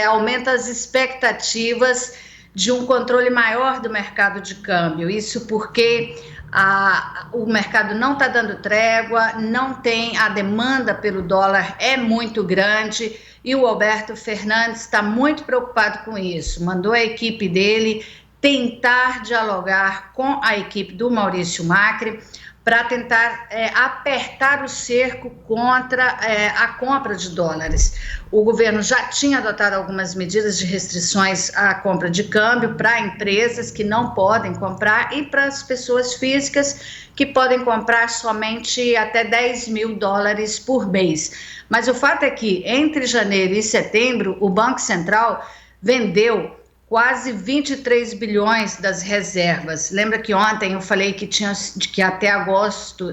aumenta as expectativas de um controle maior do mercado de câmbio. Isso porque o mercado não está dando trégua, não tem, a demanda pelo dólar é muito grande e o Alberto Fernandes está muito preocupado com isso. Mandou a equipe dele tentar dialogar com a equipe do Maurício Macri para tentar apertar o cerco contra a compra de dólares. O governo já tinha adotado algumas medidas de restrições à compra de câmbio para empresas que não podem comprar e para as pessoas físicas que podem comprar somente até 10 mil dólares por mês. Mas o fato é que entre janeiro e setembro, o Banco Central vendeu quase 23 bilhões das reservas. Lembra que ontem eu falei que até agosto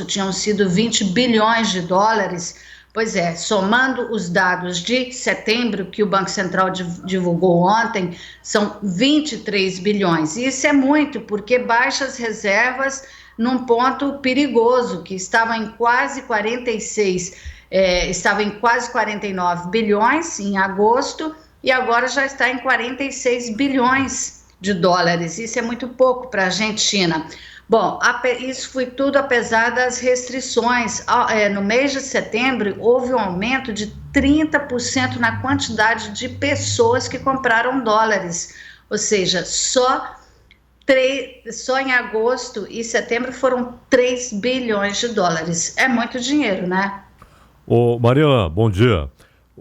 tinham sido 20 bilhões de dólares? Pois é, somando os dados de setembro que o Banco Central divulgou ontem, são 23 bilhões. E isso é muito, porque baixa as reservas num ponto perigoso, que estava em quase 49 bilhões em agosto, e agora já está em 46 bilhões de dólares. Isso é muito pouco para a Argentina. Bom, isso foi tudo apesar das restrições. No mês de setembro, houve um aumento de 30% na quantidade de pessoas que compraram dólares. Ou seja, só em agosto e setembro foram 3 bilhões de dólares. É muito dinheiro, né? Mariana, bom dia.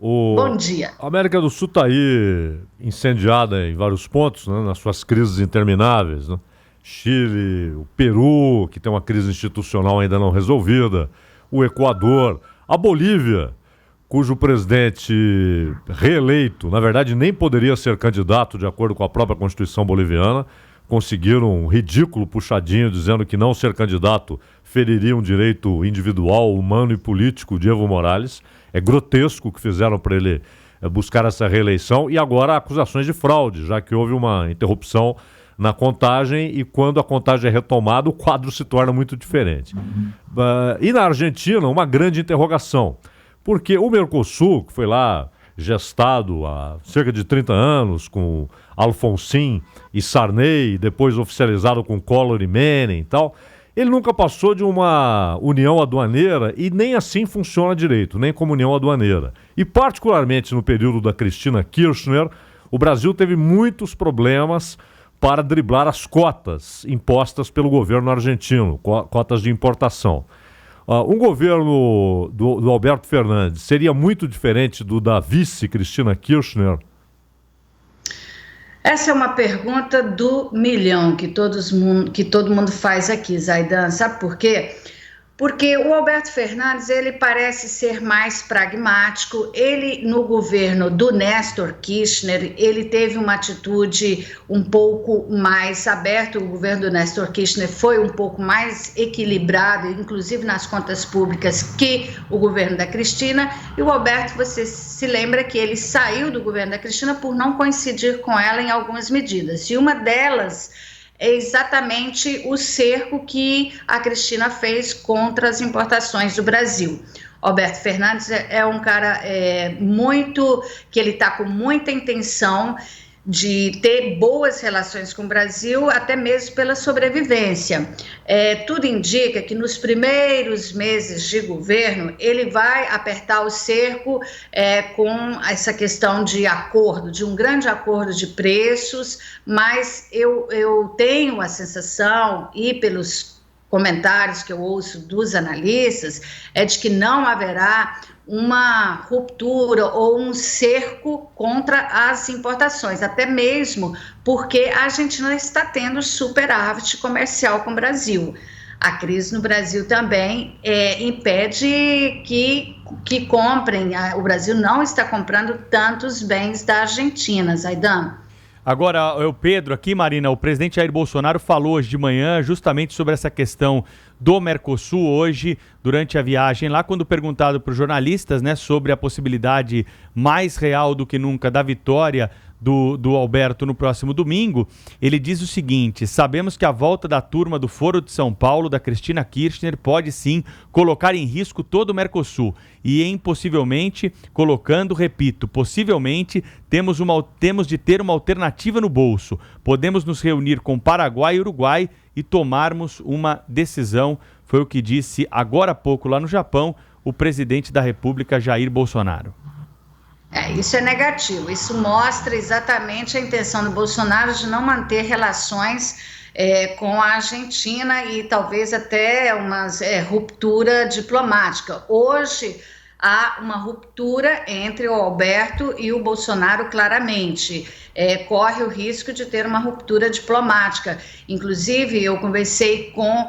Bom dia. A América do Sul está aí incendiada em vários pontos, né, nas suas crises intermináveis, né? Chile, o Peru, que tem uma crise institucional ainda não resolvida, o Equador, a Bolívia, cujo presidente reeleito, na verdade, nem poderia ser candidato de acordo com a própria Constituição boliviana, conseguiram um ridículo puxadinho dizendo que não ser candidato feriria um direito individual, humano e político de Evo Morales. É grotesco o que fizeram para ele buscar essa reeleição, e agora acusações de fraude, já que houve uma interrupção na contagem, e quando a contagem é retomada, o quadro se torna muito diferente. E na Argentina, uma grande interrogação, porque o Mercosul, que foi lá gestado há cerca de 30 anos, com Alfonsín e Sarney, depois oficializado com Collor e Menem e tal, ele nunca passou de uma união aduaneira e nem assim funciona direito, nem como união aduaneira. E particularmente no período da Cristina Kirchner, o Brasil teve muitos problemas para driblar as cotas impostas pelo governo argentino, cotas de importação. Um governo do Alberto Fernandes seria muito diferente do da vice Cristina Kirchner? Essa é uma pergunta do milhão que todo mundo faz aqui, Zaidan. Sabe por quê? Porque o Alberto Fernandes, ele parece ser mais pragmático. Ele, no governo do Néstor Kirchner, ele teve uma atitude um pouco mais aberta. O governo do Néstor Kirchner foi um pouco mais equilibrado, inclusive nas contas públicas, que o governo da Cristina. E o Alberto, você se lembra que ele saiu do governo da Cristina por não coincidir com ela em algumas medidas. E uma delas é exatamente o cerco que a Cristina fez contra as importações do Brasil. Alberto Fernandes é um cara que ele está com muita intenção de ter boas relações com o Brasil, até mesmo pela sobrevivência. Tudo indica que nos primeiros meses de governo ele vai apertar o cerco com essa questão de acordo, de um grande acordo de preços, mas eu tenho a sensação, e pelos comentários que eu ouço dos analistas, é de que não haverá uma ruptura ou um cerco contra as importações, até mesmo porque a Argentina está tendo superávit comercial com o Brasil. A crise no Brasil também impede que comprem. O Brasil não está comprando tantos bens da Argentina, Zaidan. Agora, o Pedro aqui, Marina, o presidente Jair Bolsonaro falou hoje de manhã justamente sobre essa questão do Mercosul hoje, durante a viagem lá, quando perguntado para os jornalistas, né, sobre a possibilidade mais real do que nunca da vitória do Alberto no próximo domingo, ele diz o seguinte: sabemos que a volta da turma do Foro de São Paulo, da Cristina Kirchner, pode sim colocar em risco todo o Mercosul e possivelmente, colocando, repito, possivelmente temos de ter uma alternativa no bolso. Podemos nos reunir com Paraguai e Uruguai e tomarmos uma decisão. Foi o que disse agora há pouco lá no Japão o presidente da República, Jair Bolsonaro. Isso é negativo. Isso mostra exatamente a intenção do Bolsonaro de não manter relações com a Argentina e talvez até uma ruptura diplomática. Hoje há uma ruptura entre o Alberto e o Bolsonaro, claramente. Corre o risco de ter uma ruptura diplomática. Inclusive, eu conversei com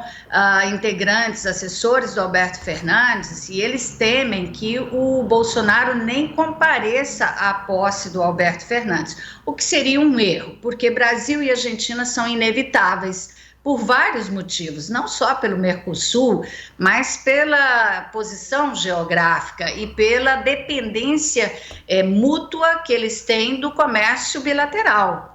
integrantes, assessores do Alberto Fernandes, e eles temem que o Bolsonaro nem compareça à posse do Alberto Fernandes, o que seria um erro, porque Brasil e Argentina são inevitáveis, por vários motivos, não só pelo Mercosul, mas pela posição geográfica e pela dependência mútua que eles têm do comércio bilateral.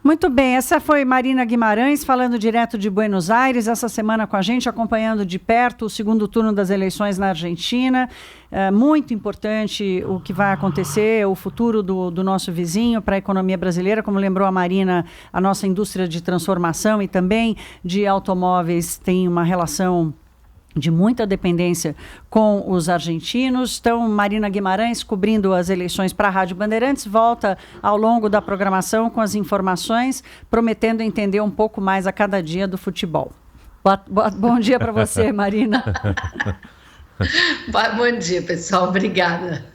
Muito bem, essa foi Marina Guimarães falando direto de Buenos Aires, essa semana com a gente, acompanhando de perto o segundo turno das eleições na Argentina. Muito importante o que vai acontecer, o futuro do nosso vizinho para a economia brasileira. Como lembrou a Marina, a nossa indústria de transformação e também de automóveis tem uma relação de muita dependência com os argentinos. Então, Marina Guimarães, cobrindo as eleições para a Rádio Bandeirantes, volta ao longo da programação com as informações, prometendo entender um pouco mais a cada dia do futebol. Bom dia para você, Marina. Bom dia, pessoal. Obrigada.